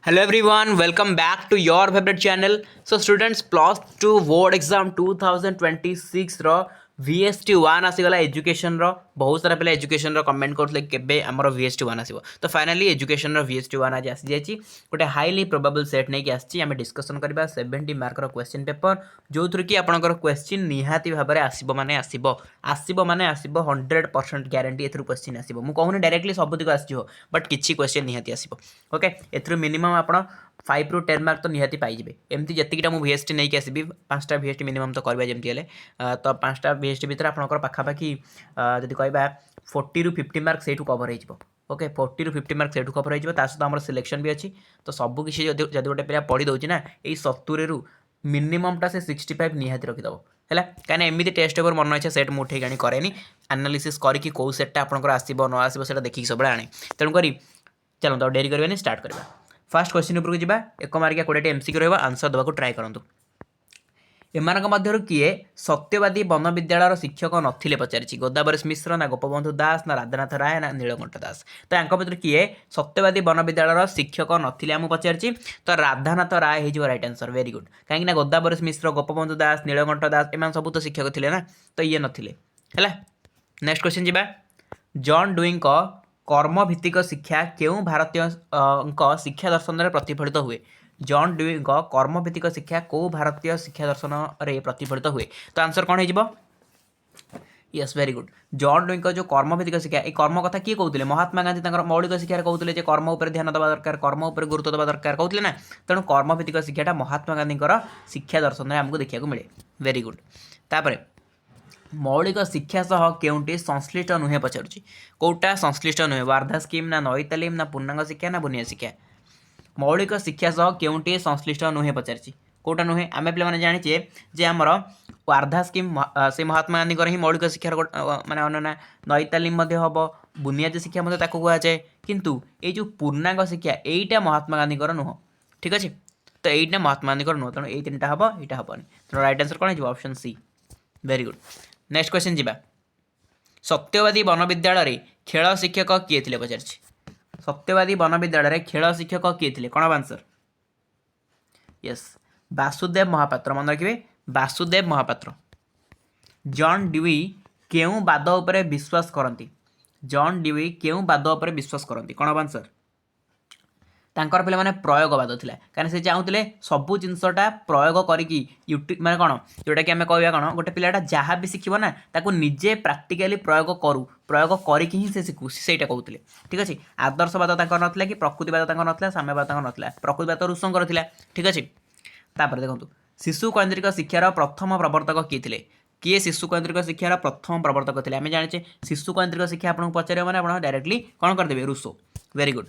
Hello everyone, welcome back to your favorite channel. So students, plus 2 board exam 2026 row VST 1 आसीगला education रो बहुत सारा पहले education रो comment करथले केबे हमरो VST 1 आसीबो तो finally education रो VST 1 आज आसी जायछि गोटे हाईली प्रोबेबल सेट नै कि आछि हम डिस्कशन करबा 70 मार्क रो क्वेश्चन पेपर जो थ्रु कि आपनकर क्वेश्चन निहाती भाबरे आसीबो माने आसीबो 100% ग्यारंटी एथरु क्वेश्चन आसीबो मु कहूनी डायरेक्टली सबुतिक आसीबो बट किछि क्वेश्चन निहाती आसीबो ओके एथरु मिनिमम आपण 5 ରୁ 10 मार्क तो निहाती पाइबे एमती जतिकिटा मु VST नै कि आसीबी 5टा VST मिनिमम तो करबा जेमती हेले तो 5टा VST भीतर आपनकर पाखापाखि जदि कहबा 40 ରୁ 50 मार्क सेठू कवर हो ओके 40 ରୁ 50 मार्क सेठू कवर हो सहित आम सिलेक्शन भी अच्छी तो सब किसी जदि गोटे पिला पढ़ी दौर ना यही 70 ରୁ मिनिममटा से 65 निहाती रखिदेव है कहीं एमती टेस्ट पेपर मन इच्छा सेट मुठे आनी कैनि आनालीसीस करके कौ सेटा आपंकर आसो न आसो से देखिए सब आने तेणुक चलो तो डेरी करवानी स्टार्ट करवा फास्ट क्वेश्चन उपरको जावा एक मार्किया 20टा MCQ रहा आंसर देवाक ट्राए करूँ एमानक मध्यरु किए सत्यवादी वन विद्यालय शिक्षक नथिले पचारिछि गोदावरीश मिश्र ना गोपबंधु दास ना राधानाथ राय ना नीलकंठ दास तो यांक भितर किए सत्यवादी वन विद्यालय शिक्षक नथिले आमु पचारिछि तो राधानाथ राय हे राइट आंसर वेरी गुड कहीं ना गोदावरीश मिश्र गोपबंधु दास नीलकंठ दास एमान सब तो शिक्षक थिले ना तो ये नथिले हैला नेक्स्ट क्वेश्चन जिबा जॉन डुइंग को कर्मभित्तिक शिक्षा केउं भारतीय शिक्षा दर्शन रे प्रतिफलित हुए जॉन डुइंग को कर्मभित्तिक शिक्षा को भारतीय शिक्षा दर्शन रे प्रतिफलित हुए तो आंसर कौन हो yes very good John doing को जो कर्मभित्तिक शिक्षा ये कर्म कथा किए कहते महात्मा गांधी तक मौलिक शिक्षा कहते कर्म उपर ध्यान देवा दरकार कर्म उपर गुरुत्व देवा दरकार कहते ना तेणु कर्मभित्तिक शिक्षाटा महात्मा गांधी शिक्षा दर्शन में आमको देखा मिले वेरी गुड तापर मौलिक शिक्षा सह केउंटी संश्लिष्ट नुहे पचारुची कोटा संश्लिष्ट नुहे वार्धा स्कीम ना नई तालीम ना पूर्णांग शिक्षा ना बुनिया शिक्षा मौलिक शिक्षा सह केउंटी संश्लिष्ट नुहे पचारिची कोटा नुहे आमे पिला माने जानिचे जे हमर वार्धा स्कीम से महात्मा गांधी ही मौलिक शिक्षा माने अनना नई तालीम मध्ये हबो बुनियादी शिक्षा मध्ये ताको कुआ जाए किंतु ए जो पूर्णांग शिक्षा एईटा महात्मा गांधी नुह ठीक अछि तो एईटा महात्मा गांधी नुह तनो ए तीनटा हबो एटा हबोनी तो राइट आंसर कोन हिबो option C very good next question जीवा सत्यवादी वन विद्यालय खेल शिक्षक किए थे पचार सत्यवादी वन विद्यालय खेल शिक्षक किए थे कौन आंसर यस वासुदेव महापात्र मन रखिए वासुदेव महापात्र जॉन ड्यूई केउं वाद उपरे विश्वास करती जॉन ड्यूई केउं वाद उपरे विश्वास करती कौन आंसर तांकर पिला माने प्रयोगवाद थिला कारण से चाहूले सबू जिनसटा प्रयोग करिकी यूट्यूब माने कौन जोटा कि आम कहवा कौन गोटे पिलाटा जहाँ भी शिखब ना ताको निजे प्राक्टिकाली प्रयोग करिकी ही से शिखु सेटा कहते ठीक अच्छे आदर्शवाद तांकर नथिला कि प्रकृतिवाद तांकर नथिला साम्यवाद तांकर नथिला प्रकृतिवाद ऋषंकर थिला ठीक अच्छे तापर देखंतु शिशु केन्द्रिक शिक्षार प्रथम प्रवर्तक किए थे किए शिशु केन्द्रिक शिक्षार प्रथम प्रवर्तक थे आम जाने शिशु केन्द्रिक शिक्षा आपको पचार मैंने आप डायरेक्टली कौन करदे रूसो वेरी गुड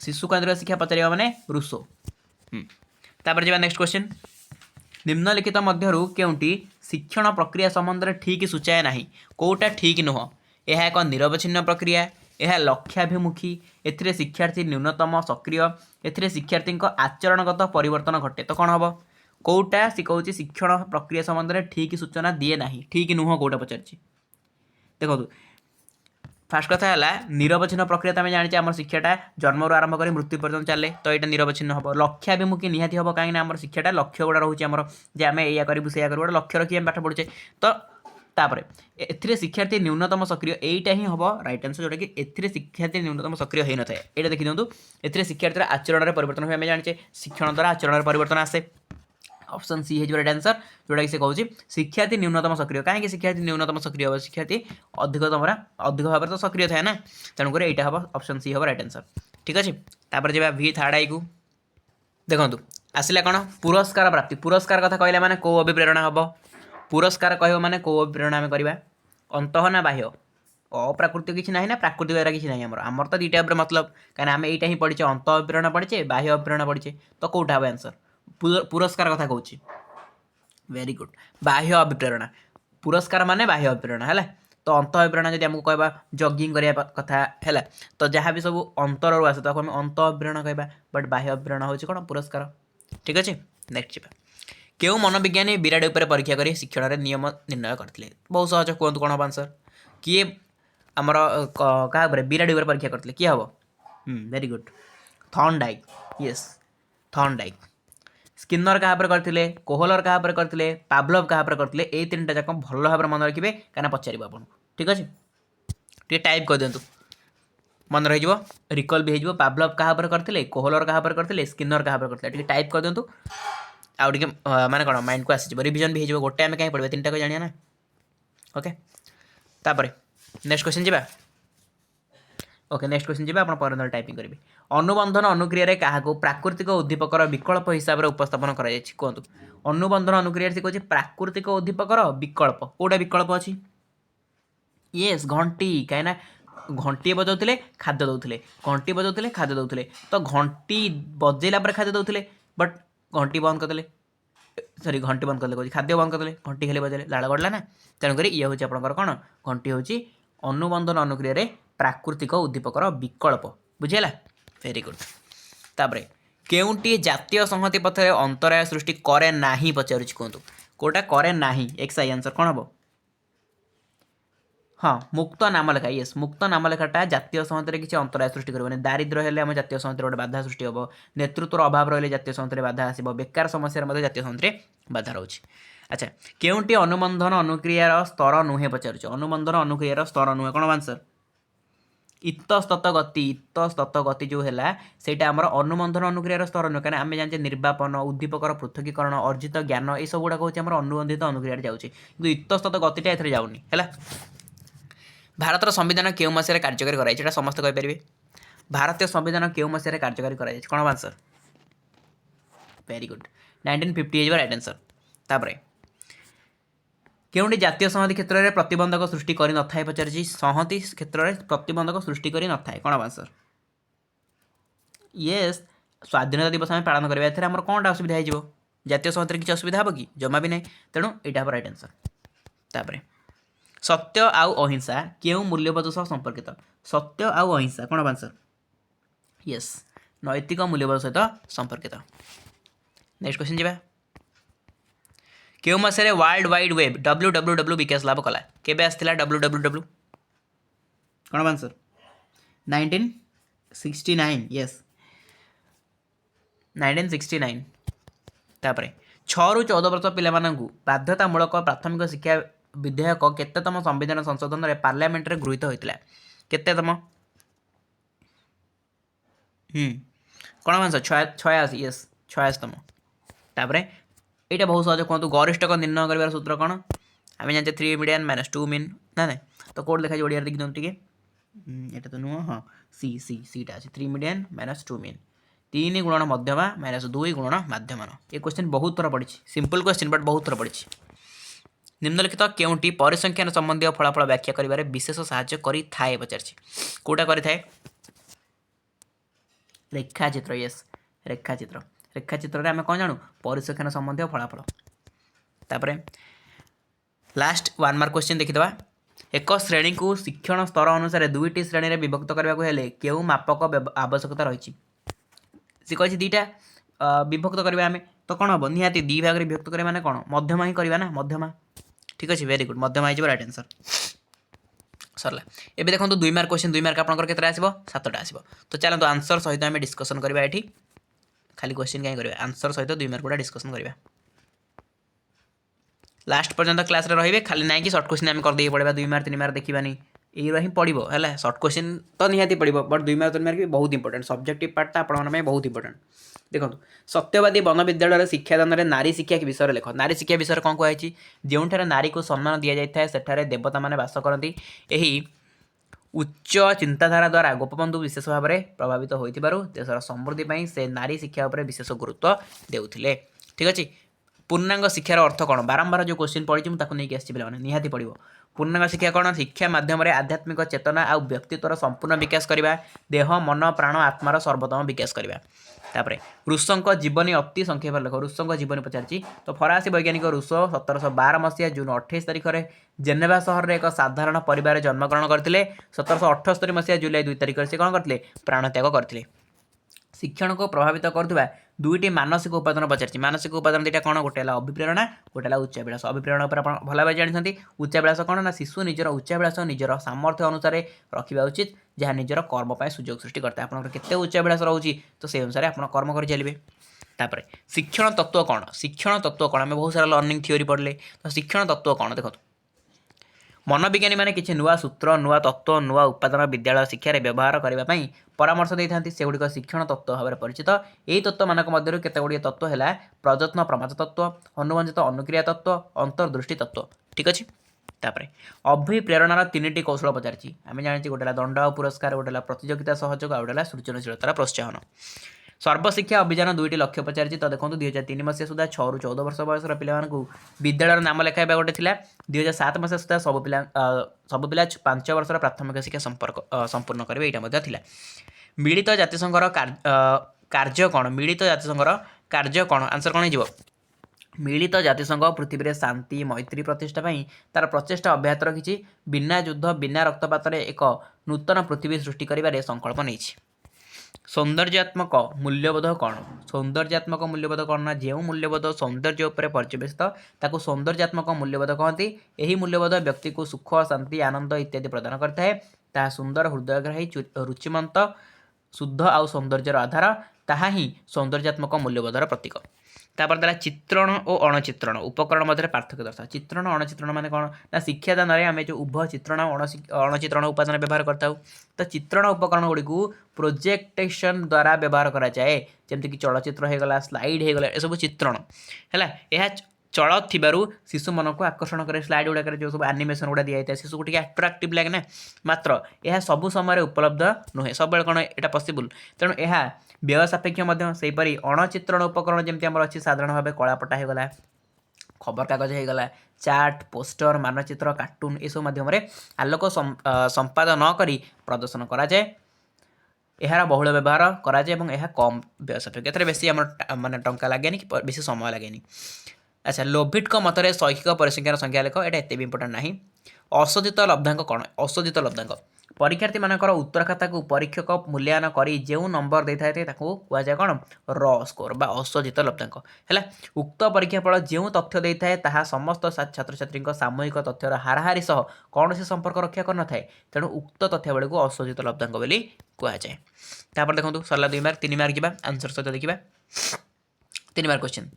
शिशु केन्द्रिक शिक्षा पचार मैंने रूसो तापर जा नेक्स्ट क्वेश्चन निम्नलिखित मध्यरु केउंटी शिक्षण प्रक्रिया संबंध में ठीक सूचाए नाही कोटा ठीक नुह यह एक निरवच्छिन्न प्रक्रिया यह लक्ष्याभिमुखी एथिरे शिक्षार्थी न्यूनतम सक्रिय एथिरे शिक्षार्थी आचरणगत परिवर्तन घटे तो कौन हम कौटा शिखाऊँ शिक्षण प्रक्रिया संबंध में ठीक सूचना दिए ना ठीक नुह कौटा पचार देखो फास्ट कथा है निरवच्छिन्न प्रक्रिया आम जाने आम शिक्षाटा जन्म आरंभ कर मृत्यु पर्यटन चले तो यहाँ निरवच्छिन्न हम लक्ष्याभिमुखी निहाती हम कहीं आम शिक्षाटा लक्ष्य गुड़ा रोचे आम जे आम या करूँ से गोटे लक्ष्य रखी पाठ पढ़ुचे तो तापर ए शिक्षार्थी न्यूनतम सक्रिय यहीटा ही हम राइट आंसर जोटा कि ए शिक्षार्थी न्यूनतम सक्रिय हो न था यहाँ देखी दिखाँ ए शिक्षार्थी आचरण में परिवर्तन हुए आम जाने शिक्षण द्वारा आचरण में परिवर्तन आसे ऑप्शन सी है राइट आंसर जोटा कि से कहूँ शिक्षार्थी न्यूनतम सक्रिय कहीं शिक्षार्थी न्यूनतम सक्रिय हम शिक्षार्थी अधिक भाव तो सक्रिय थाए ना तेणुक यहाँ हम ऑप्शन सी हम राइट आंसर ठीक अच्छे तापर जब भि थर्ड आई को देखो आसला कौन पुरस्कार प्राप्ति पुरस्कार कथा कहला माने को अभिप्रेरणा हम पुरस्कार कह माने को अभिप्रेरणा आम करवा अंत ना बाह्य अप्राकृतिक किसी ना ना प्राकृतिक द्वारा किसी ना आमर तो दुईटा मतलब कहीं आम यहाँ ही पढ़े अंत अभिप्रेरणा पढ़े बाह्य अभिप्रेरणा पढ़े तो कौटा हम आंसर पुरस्कार कथा कहूँ वेरी गुड बाह्य अभिप्रेरणा पुरस्कार माने बाह्य अभिप्रेरणा है तो अंत अभिप्रेरणा जब आमको कहवा जगिंग करने कथा है तो जहाँ भी सब अंतर आसे तो आम अंत अभिप्रेरणा कहवा बट बाह्य अभिप्रेरणा हूँ कौन पुरस्कार ठीक अच्छे नेक्स्ट क्यों मनोविज्ञानी बिराड़ी उपर परीक्षा कर शिक्षण में नियम निर्णय करते बहुत सहज कहतु कौन हम आंसर किए आमर क्या बिराड़ी उपर परीक्षा करते किए हम very good Thorndike yes Thorndike. Skinner क्या करते, कोहलर क्या करते, पावलोव क्या करते, ये तीन टा जाक भल भाव मन रखिए कहीं पचार आपको। ठीक अच्छे टे टाइप कर दिंतु मन रही रिकल भी हो। पावलोव क्या करते, कोहलर क्या करते, स्किनर क्या करते, टाइप कर दिंतु आउ टे माने कौन माइंड को आसी रिविजन भी हो गोटे आम कहीं पढ़ा तीन टाक जाना ना। ओके तापर नेक्स्ट क्वेश्चन जावा। ओके नेक्स्ट क्वेश्चन जी आप पर टाइपिंग करेंगे। अनुबंधन अनुक्रिया क्या प्राकृतिक उद्दीपकर विकल्प हिसाब से उपस्थापन कर कहतु। अनुबंधन अनुक्रिया से कहे प्राकृतिक उद्दीपकर विकल्प कौटा विकल्प अच्छी येस घंटी कहीं घंटी बजाते खाद्य दौले घंटी बजाते खाद्य दौले तो घंटी बजेला खाद्य दौले बट घंटी बंद करदे सरी घंटी बंद करदे खाद्य बंद करदे घंटी खाली बजाले लाड़ गड़ला ना तेणुक ये हूँ आपंकर कौन घंटी हूँ अनुबंधन अनुक्रिया प्राकृतिक उद्दीपकर विकल्प बुझीगला वेरी गुड। तापर केउंटी जातीय संहति पथरे अंतराय सृष्टि करे नाही पचारुच कहतु कोटा करे नाही एक्स आई आंसर कौन हम हाँ मुक्त नामलेखा येस मुक्त नामलेखाटा जातीय संहति किसी अंतराय सृष्टि करें दारिद्र्य हेल्ले आम जातीय संहति गोटे बाधा सृष्टि हम नेतृत्वर अभाव रही जातीय संहति बाधा आसो बेकार समस्या जातीय संहति बाधा रोचे। अच्छा केउंटी अनुबंधन अनुक्रियार स्तर नुहे पचारुच अनुबंधन अनुक्रियार स्तर नुहे कौन आंसर इतस्तत गति जो है सेटा आमर अनुबंधन अनुक्रियार स्तर नुहे कहीं आम जानते निर्वापन उद्दीपकर पृथकीकरण अर्जित ज्ञान ये सब गुड़ाक हूँ अनुबंधित अनुक्रिया जाऊँगी कि इतस्तत गतिटा एथरे जाऊनी है। भारतर संविधान क्यों मसीह कार्यकारी कराई समस्त कहींपारे भारतीय संविधान क्यों मसीह कार्यकारी कराई कौन answer very good 1950 right answer. तापर केउंटी जातीय संहति क्षेत्र में प्रतिबंधक सृष्टि कर न था पचार संहति क्षेत्र में प्रतिबंधक सृष्टि कर न था कौन आंसर येस स्वाधीनता दिवस आम पालन करें एथेर आमर कौनटा असुविधा हो जातीय संहति किसी असुविधा हे कि जमा भी नहीं तेणु यहाँ राइट आंसर। तापर सत्य आउ अहिंसा क्यों मूल्यबोध सह संपर्कित सत्य आउ अहिंसा कौन आंसर येस नैतिक मूल्यबोध सहित संपर्कित। नेक्स्ट क्वेश्चन जी क्यों मसीह वर्ल्ड वाइड वेब www विकास लाभ कला केबे आसला www कौन आंसर 1969 येस 1969। तापर 6 ରୁ 14 वर्ष पिलामानंकु बाध्यतामूलक प्राथमिक शिक्षा विधेयक केतेतम संविधान संशोधन रे पार्लियामेंट रे गृहीत होइतिला केतेतम कौन आंसर 86 येस 86तम। तापर यहाँ बहुत सहज कहतु गरिष्ठक निर्णय कर सूत्र कौन आम जानते 3 मीडियन माइनस 2 मीन ना ना तो कौट देखा ओडिया देखी दिखाते ये तो नुह हाँ सी सी सीटा अच्छे 3 मीडियन माइनस 2 मीन 3 गुणन मध्यमा माइनस 2 गुणन माध्यमान। ये क्वेश्चन बहुत थर पड़ी सिंपल क्वेश्चन बट बहुत थर पड़ी। निम्नलिखित केउंटी परिसंख्यान संबंधी फलाफल व्याख्या करिबारे विशेष सहायता करि थाए पचारछि कोटा करि थाए रेखाचित्र येस रेखाचित्र रेखाचित्र रे आम कौन जानू परिसंख्यान संबंधी फलाफल। तापर लास्ट 1 मार्क क्वेश्चन देखिदवा एक श्रेणी को शिक्षण स्तर अनुसार दुईटी श्रेणी में विभक्त करने केउ मापक आवश्यकता रही सी कही दीटा विभक्त करवा आम तो कौन हम निहाती दी भाग में विभक्त करें कौन मध्यमा ही करवा ना मध्यमा ठीक अच्छे वेरी गुड मध्यमा हो राइट आंसर सरला। एबे देखो 2 मार्क क्वेश्चन 2 मार्क आपंकर केतटा आसीबो 7टा आसीबो तो चलते आंसर सहित आम डिस्कसन करवा एठी खाली क्वेश्चन कहीं करवा आंसर सहित 2 मार्क गुड़ा डिस्कसन करवा लास्ट पर्यंत क्लास रे रहिबे खाली ना कि शॉर्ट क्वेश्चन आम कर दे पड़ेगा 2 मार्क 3 मार्क देखिबानी ये ही पड़ो है शॉर्ट क्वेश्चन तो निहाती पड़ो बट 2 मार्क 3 मार्क भी बहुत इंपोर्टेंट सब्जेक्टिव पार्टा आपण बहुत इंपोर्टेंट। देखो सत्यवादी वन विद्यालय शिक्षादान में नारी शिक्षा के विषय लिख नारी शिक्षा विषय कौन कहुई जो नारी को सम्मान दि जाए सेठारे देवता मैंने बास करती यही उच्च चिंताधारा द्वारा गोपबंधु विशेष भाव में प्रभावित होइथिबारु देशर समृद्धि से नारी शिक्षा उपर विशेष गुरुत्व देउथिले। ठीक अच्छे पूर्णांग शिक्षार अर्थ कौन बारंबार जो क्वेश्चन पढ़ी मुझे नहीं आसी पे निहाती पड़ो पूर्णांग शिक्षा कौन शिक्षा माध्यम आध्यात्मिक चेतना आ व्यक्तित्वर संपूर्ण विकास करवा देह मन प्राण आत्मार सर्वोत्तम विकास करवा। तापर रूसों जीवनी अति संक्षेप लेख रूसों जीवनी पचार तो फरासी वैज्ञानिक रूसो 1712 मसीहा जून 28 तारिख में जेनेवा सहर में एक साधारण परिवार जन्मग्रहण करते 1778 मसीहा जुलाई 2 तारिख से कौन करते प्राणत्याग करते। शिक्षण को प्रभावित करुवा दुईटी मानसिक उपादान पचार मानसिक उपादान दुटा कौन गोटे अभिप्रेरणा गोटे उच्चाभिलाष अभिप्रेरणा पर भल भाव जानते उच्चाभिलाष कौन ना शिशु निजर उच्चाभिलाष निजर सामर्थ्य अनुसार रखा उचित जहाँ निजर कर्म पर सुजोग सृष्टि करता है आपंकर केते उच्चाभिलाष रोचे तो से अनुसार आप कर्म कर चलिए। तापर शिक्षण तत्व कौन शिक्षण तत्व कौन आम बहुत सारा लर्निंग थ्योरी पढ़ले तो शिक्षण तत्व कौन देखो मनोविज्ञानी मैंने किसी नुआ सूत्र नुआ तत्व नुआ उपादान विद्यालय शिक्षार व्यवहार करने परामर्श देते सेगुड़िक शिक्षण तत्व भाव में परिचित यही तत्व मानक मध्य केतगुड़ी तत्व है प्रयत्न प्रमाद तत्व अनुबंधित अनुक्रिया तत्व अंतर्दृष्टि तत्व ठीक अच्छे तापर अभिप्रेरणार तीन कौशल पचारि आम जानी गोटे दंड पुरस्कार गोटे प्रतियोगिता सहयोग आ गोटे सृजनशीलतार प्रोत्साहन सर्वशिक्षा अभियान 2टी लक्ष्य पचारि तो देखो 2003 मसीहा सुधा 6 ରୁ 14 वर्ष बयसर पिला विद्यालय नाम लेखाइबा गोटे थिला 2007 मसीहा सुधा सब पिला 5 वर्षर प्राथमिक शिक्षा संपूर्ण करेंगे यहाँ थिला मिलित जातिसंघर कार्य कौन मिलित जातिसंघर कार्य कौन आंसर कौन हो मिलित जातिसंघ पृथ्वी में शांति मैत्री प्रतिष्ठा तार प्रचेषा अब्याहत रखी बिना युद्ध बिना रक्तपात एक नूतन पृथ्वी सृष्टि कर संकल्प नहीं सौंदर्यात्मक मूल्यबोध कौन सौंदर्यात्मक मूल्यबोध कौन ना जो मूल्यबोध सौंदर्य उपर पर्यवेसित ताकू सौंदर्यात्मक मूल्यबोध कहती यही मूल्यबोध व्यक्ति को सुख शांति आनंद इत्यादि प्रदान करता सुंदर हृदयग्राही रुचिमंत शुद्ध आउ सौंदर्यर आधार ताहा ही सौंदर्यात्मक मूल्यबोधर प्रतीक तापर देला चित्रण और अणचित्रण उपकरण मध्य पार्थक्य दर्शा चित्रण अणचित्रण माने कौन ना शिक्षादान आम जो उभय चित्रण अणचित्रण उपादान व्यवहार करता तो चित्रण उपकरण गुड़ी प्रोजेक्टेशन द्वारा व्यवहार कराए जमती कि चलचित्र होगला स्लाइड होगला ये सब चित्रण है चल थी शिशु मन को आकर्षण करे स्लाइड गुड़ाक जो सब आनिमेसन गुड़ा दिखाई शिशु को अट्राक्टिव लगे ना मात्र यह सब समय उपलब्ध नुहे सब कौन यहाँ पसिबल तेणु यह व्यय सापेक्ष सेपरी अणचित्रण उपकरण जमी आम अच्छी साधारण भाव कलापटा होगला खबर कागज होगला चार्ट पोस्टर मानचित्र कार्टून ये सब माध्यम आलोक संपादन न करी प्रदर्शन कराए यार बहुल व्यवहार कराए यह कम व्यय सापेक्ष ए बेसी आम माने टंका लगे कि बेसी समय लगे अच्छा लोभिट मतरे शैक्षिक परिसंख्यान संख्या लेख यहाँ एत भी इम्पोर्टाट ना अशोधित लब्धांक कौन अशोधित लब्धांक परीक्षार्थी मानकर उत्तर खाता को परीक्षक मूल्यांकन करी जो नंबर दे थाए कहुए कौन र स्कोर बा अशोधित लब्धांक है उक्त परीक्षा फल जो तथ्य दे थाए ताहा समस्त छात्र छात्री सामूहिक तथ्यर हाराहारी सह कौन से संपर्क रक्षा कर नए तेणु उक्त तथ्यावली को अशोधित लब्धांक बोली कहुए तापर देखो सरला 2 मार्क 3 मार्क जा आंसर सहित देखा 3 मार्क क्वेश्चन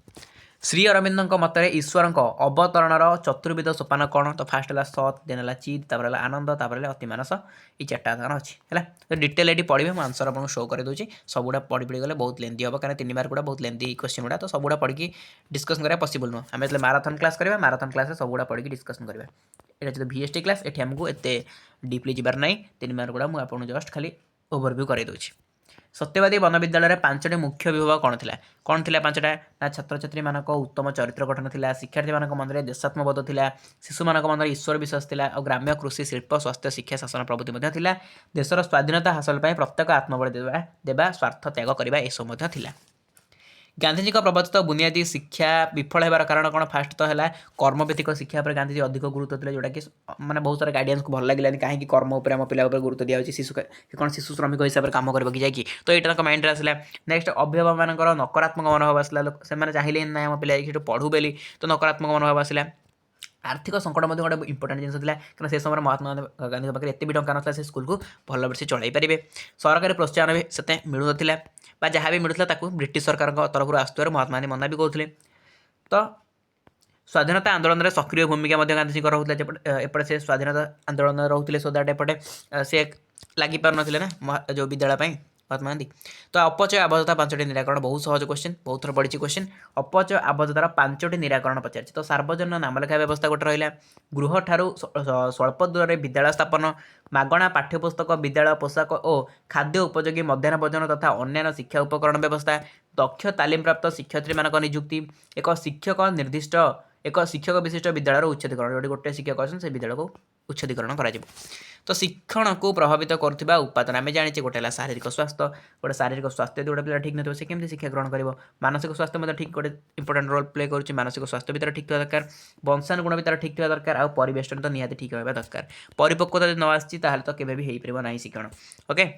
श्री अरविंद मतरे ईश्वर अवतरणर चतुर्विध सोपान कौन तो फास्ट है सत देन है चित तापर आनंद तापर अतिमानस ये 4टा आधार अच्छी है तो डिटेल ये पढ़े मुझे आंसर आपको शो कर दूसरी सबुटा पढ़ी पढ़ी गले बहुत लेंथी हम कहीं 3 मार्क गुड़ा बहुत लेंथी क्वेश्चन गुड़ा तो सबुटा पढ़ी डिस्कसन करा पॉसिबल नुह आम जो माराथन क्लास करा माराथन क्लास सबुटा पढ़ी डिस्कसन करा यहाँ जो VST क्लास ये आमको एत डीपली जबार ना 3 मार्क गुड़ा मुझे जस्ट खाली ओवरव्यू कर दूसरी सत्यवादी वन विद्यालय 5टी मुख्य विभाग कौन थी 5टा ना छात्र छात्री मानक उत्तम चरित्र गठन थिला शिक्षार्थी मानक मन देशात्मबोध थिला शिशु मानक मन ईश्वर विश्वास थिला और ग्राम्य कृषि शिल्प स्वास्थ्य शिक्षा शासन प्रभृति मध्य थिला देशर स्वाधीनता हासिल पर प्रत्येक आत्मबल देवा स्वार्थ त्याग करने यह सब थिला गांधीजी प्रवर्तित बुनियादी शिक्षा विफल होबार कारण कौन फास्ट तो है कर्मभित्तिक शिक्षा पर गांधीजी अधिक गुरुत्व दिले जोटा कि माने बहुत सारा गार्डियंस को भल लगे कहीं कर्म उपर आम पिला गुरुत्व दिया शिशु कौन शिशु श्रमिक हिसाब से कम कर जाकि तो यहाँ माइंड आसला नेक्स्ट अभिभावक मान नकारात्मक मनोभाव आसला से चाहिए ना आम पिला पढ़ू बोली तो नकारात्मक मनोभाव आसला आर्थिक संकट गोटे इंपोर्टाट जिन था से समय महात्मा गांधी पाखे एत भी टंका ना से स्कूल को भल से चल पारे सरकारी प्रोत्साहन भी से मिलू ना जहाँ भी मिलूला ब्रिटिश सरकार तरफ आसुवर महात्मा गांधी मना भी कहते तो स्वाधीनता आंदोलन में सक्रिय भूमिका गांधीजी रोला एपटे से स्वाधीनता आंदोलन रोते सो दैट एपटे सी लगी पार ना जो विद्यालय महात्मा गांधी तो अपचय आबद्धता 5टी निराकरण बहुत सहज क्वेश्चन बहुत थर पड़ी क्वेश्चन अपचय आबद्धतार 5टी निराकरण पचार तो सार्वजनिक नामलेखा व्यवस्था गोटे रहा गृह ठारू स्वल्प दूर में विद्यालय स्थापन मागणा पाठ्यपुस्तक विद्यालय पोशाक और खाद्य उपयोगी मध्याह्न भोजन तथा अन्य शिक्षा उपकरण व्यवस्था दक्ष तालीम प्राप्त शिक्षयित्री मान नियुक्ति एक शिक्षक निर्दिष्ट एक शिक्षक विशिष्ट विद्यालय उच्छेदीकरण जो गोटे शिक्षक अच्छे से विद्यालय को उच्छेदीकरण कर तो शिक्षण को प्रभावित करुवा उपादान आम जाने गोटे शारीरिक स्वास्थ्य गोटे शारीरिक स्वास्थ्य गोटे पिला ठीक नथिବ से केमती शिक्षा ग्रहण कर मानसिक स्वास्थ्य ठीक गोटे इंपोर्टाट रोल प्ले कर मानसिक स्वास्थ्य भी ठीक था दरकार वंशानुगुण भी ठीक था दरकार आ परिवेशन तो निहाती ठीक होगा दरकार परिपक्वता न आसी तो केवे भी हो पार ना शिक्षण ओके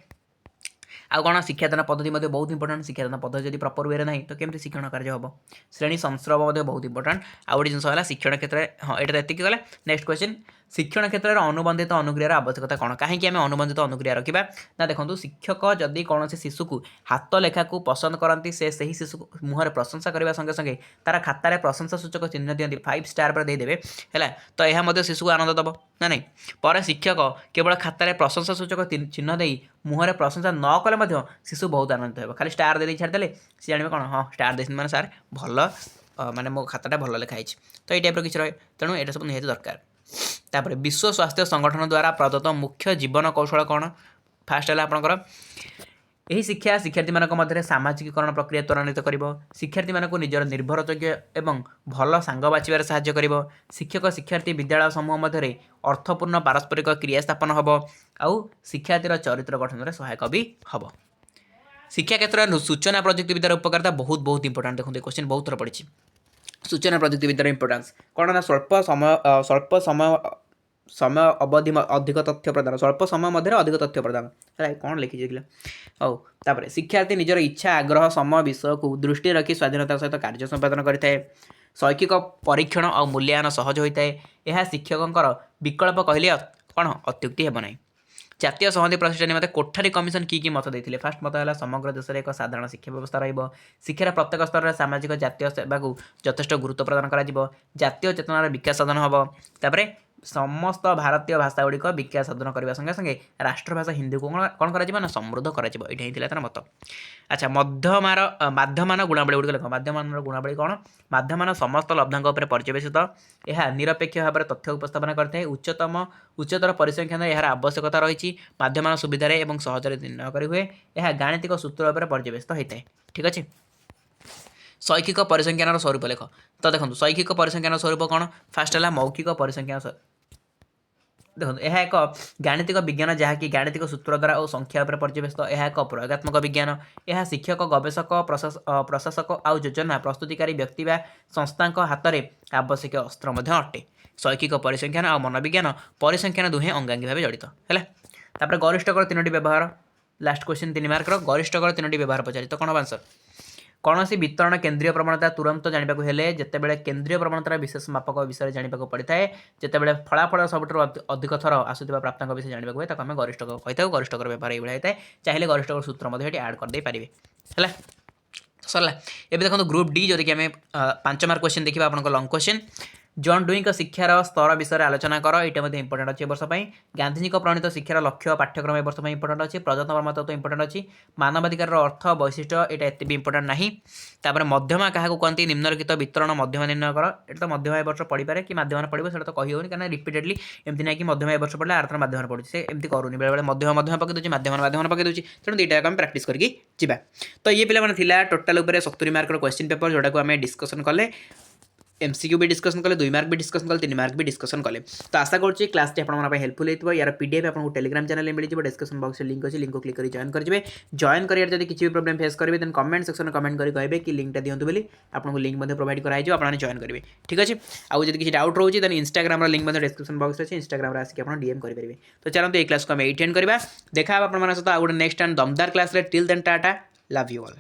आउ कौन शिक्षादान पद्धति बहुत इंपोर्टाट शिक्षादान पद्धति जब प्रपर वे ना तो केमती शिक्षण कार्य हम श्रेणी संस्रव बहुत इंपोर्टाट आउ गोटे जिन शिक्षण क्षेत्र में हाँ यहाँ एतिक गला नेक्स्ट क्वेश्चन शिक्षण क्षेत्र में अनुबंधित अनुक्रियार आवश्यकता कौन कहीं आम अनुबंधित अनुक्रिया रखा ना देखो शिक्षक जदि कौन शिशु को हाथ लेखा को पसंद करती से शिशु मुहर प्रशंसा करने संगे संगे तार खातार प्रशंसा सूचक चिन्ह दिखती 5 स्टार पर देदेवे है तो यह शिशु को आनंद दब ना नहीं पर शिक्षक केवल खातार प्रशंसा सूचक चिन्ह दे मुहर प्रशंसा न कले शिशु बहुत आनंदित हो खाली स्टार दे छाड़देले सी जाने कौन हाँ स्टार दे मैंने सार भल माने मो खाताटा भल लिखाई तो ये टाइप किसी रहे तेणु ये सब निहाती दरकार तापर विश्व स्वास्थ्य संगठन द्वारा प्रदत्त मुख्य जीवन कौशल कौन फास्ट है आपंकर यही शिक्षा शिक्षार्थी मान मध्य सामाजिकरण प्रक्रिया त्वरान्वित कर शिक्षार्थी मान निजर निर्भरयोग्य एवं भल सांग बाछबार साहाय्य कर शिक्षक शिक्षार्थी विद्यालय समूह मध्य अर्थपूर्ण पारस्परिक क्रिया स्थापन हम आउ शिक्षार्थीर चरित्र गठन में सहायक भी हम शिक्षा क्षेत्र में सूचना प्रजुक्तिविद्यार उपकारिता बहुत बहुत इंपोर्टेंट देखते क्वेश्चन बहुत थर पड़ी सूचना प्रजुक्तिविद्यार इंपोर्टेंस कौन ना स्वल्प समय अवधि अधिक तथ्य प्रदान स्वल्प समय मध्य अधिक तथ्य प्रदान है कौन लिखी तापर शिक्षार्थी निजर इच्छा आग्रह समय विषय को दृष्टि रखी स्वाधीनता सहित कार्य संपादन करें शैक्षिक परीक्षण और मूल्यांकन सहज होता है यह शिक्षकों विकल्प कहले कौन अत्युक्ति हेब ना जातीय संहति प्रतिष्ठा निमंते कोठारी कमिशन की मत देते फास्ट मत है समग्र देश में एक साधारण शिक्षा व्यवस्था शिक्षार प्रत्येक स्तर में सामाजिक जातीय सेवा को यथेष्ट गुरुत्व प्रदान कर जातीय चेतनार विकास साधन हम तापर समस्त भारतीय भाषा गुड़िक विकास साधन करने संगे संगे राष्ट्रभाषा हिंदी को कौन कर समृद्ध कर मत अच्छा माध्यमान गुणावली गुड़िक लिख माध्यमान गुणावली कौन माध्यमान समस्त लब्धांक पर्यवेसित यह निरपेक्ष भाव में तथ्य उपस्थापन करते उच्चतर परिसंख्यान यार आवश्यकता रही माध्यमान सुविधा और सहजरे निर्णय कर हुए यह गाणितिक सूत्र पर पर्यवेसित होता है ठीक अच्छे शैक्षिक परिसंख्यान स्वरूप लेख तो देखो शैक्षिक परिसंख्यान स्वरूप कौन फास्ट है मौखिक परिसंख्यान देखो यह एक गाणितिक विज्ञान जहाँकि गाणितिक सूत्र द्वारा और संख्या पर पर्यवेसित यह एक प्रयोगात्मक विज्ञान यह शिक्षक गवेषक प्रशासक आउ योजना प्रस्तुतिकारी व्यक्ति व संस्था हाथ में आवश्यक अस्त्र अटे शैक्षिक परिसंख्यान और मनोविज्ञान परिसंख्यान दुहे अंगांगी भाव जड़ित है तापर गरिष्ठकर 3टी व्यवहार लास्ट क्वेश्चन 3 मार्क गरिष्ठकर 3टी व्यवहार पचारि तो कौन आंसर कौन सी वितरण केन्द्रीय प्रवणता तुरंत जानवाक हेले जितेबाला केन्द्रीय प्रवणतार विशेष मापक विषय जानवाक पड़ता है जितेबाला फलाफल सबुठ अधिक थर आसुवा प्राप्तांक विषय जानवाक हुए आम गरिष्ठकर कही गरिष्ठकर व्यवहार ये होता है चाहिए गरिष्ठकर सूत्र आड करदे पारे है सरला एवं देखो ग्रुप डी जो कि आम 5 मार्क क्वेश्चन देखा आप लंग क्वेश्चन जॉन डुई शिक्षार स्तर विषय आलोचना कर ये इंपोर्टेंट अच्छे वर्ष गांधीजी प्रणीत शिक्षार लक्ष्य पाठ्यक्रम ए वर्ष इंपोर्टेंट अच्छी प्रजातंत्र तत्व इंपोर्टेंट अच्छी मानवाधिकार अर्थ वैशिष्ट यहाँ एत भी इंपोर्टेंट नहीं तापर मध्यमा क्या कहते निम्नलिखित वितरण मध्यमा निर्णय कर ये तो मध्यमा वर्ष पढ़ी पारे कि मध्यमा पढ़ो से तो कही होनी कहीं रिपीटेडली एमती ना कि मध्यमा वर्ष पढ़े आर थर मध्यमा पढ़ुଛି से एमती करूनी बेले बेले मध्यमा पकई दूसरी मध्यमा पकई दूसरी तेणु दुईटा आम प्राक्ट करके जा तो ये पे टोटाल 70 मार्क क्वेश्चन पेपर जोटा को आम डिस्कसन कले एमसीक्यू भी डिस्कसन कले 2 मार्क भी डिस्कसन कले 3 मार्क भी डिस्कसन कले तो आशा करुँच क्लास हेल्पफुल होता यार पीडीएफ आपको टेलीग्राम चैनल मिल जाए डिस्कसन बॉक्स लिंक अच्छी लिंक को क्लिक कर जॉइन करेंगे जॉइन कर किसी भी प्रोब्लेम फेस करेंगे देन कमेंट सेक्शन में कमेंट कर कहे कि लिंकटा दिंतु बोली आपको लिंक प्रोवाइड कराई आप जॉइन करेंगे ठीक अच्छे आउ जब किसी डाउट रोचे then Instagram link description box अच्छे इंस्टाग्राम आसिक आप डीएम करेंगे तो चलते ये क्लास को आम एटेंड करवा देखा आप सहित आउ गोटे नेक्स्ट एंड दमदार class till then tata love you all.